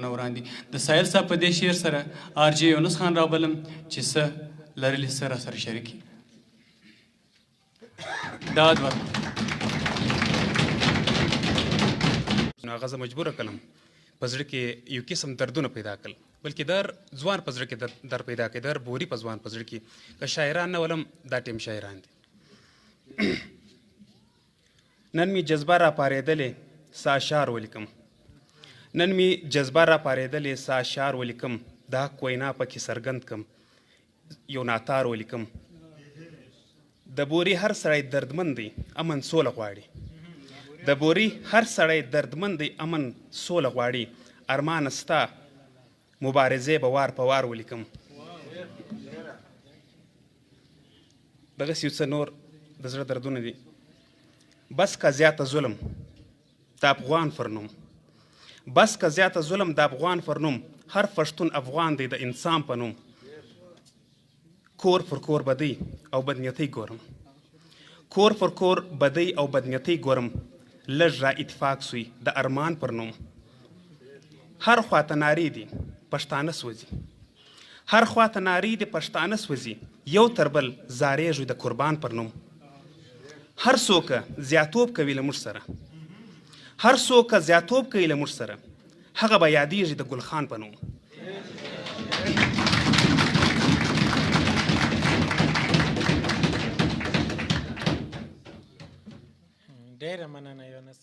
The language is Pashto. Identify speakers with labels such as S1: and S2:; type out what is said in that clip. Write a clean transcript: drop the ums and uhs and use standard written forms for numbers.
S1: پیغامونه وړاندې د سایل صاحب په دې شعر سره آر جی یونس خان رابلم چې څه لرلي څه راسره شریک کړي. دا دوه
S2: نو هغه زه مجبوره کړم په زړه کې یو قسم دردونه پیدا کړل، بلکې در ځوان په زړه کې در پیدا کړي، در بوري په ځوان په زړه کې. که شاعران نه ولم دا ټیم شاعران دي. نن می جذبه را پارېدلې سا اشعار ولیکم، نن می جذبه را پارېدلې سا اشعار ولیکم، دا کوینا پکې څرګند کم یو ناتار ولیکم. د بوري هر سړی دردمن دی امن سوله غواړي، د بوري هر سړی دردمن دی امن سوله غواړي، ارمان ستا مبارزې به وار په وار ولیکم. دغسې یو څه نور د زړه دردونه دي. بس که زیاته ظلم د افغان فرنوم، بس که زیاته ظلم د افغان فرنوم، هر پښتون افغان دی د انسان په نوم. کور پر کور بدی او بدنیتۍ ګورم، کور پر کور بدی او بدنیتۍ ګورم، لږ را اتفاق سوی د ارمان پر نوم. هر خواته ناری دي پښتانه سوځي، هر خواته ناری دي پښتانه سوځي، یو تر بل زارېږو د قربان پر نوم. هر څوک زیاتوب کوي له موږ سره، هر څوک زیاتوب کوي له موږ سره، هغه به یادېږي د ګل خان په نوم.
S3: ډېره مننه یونس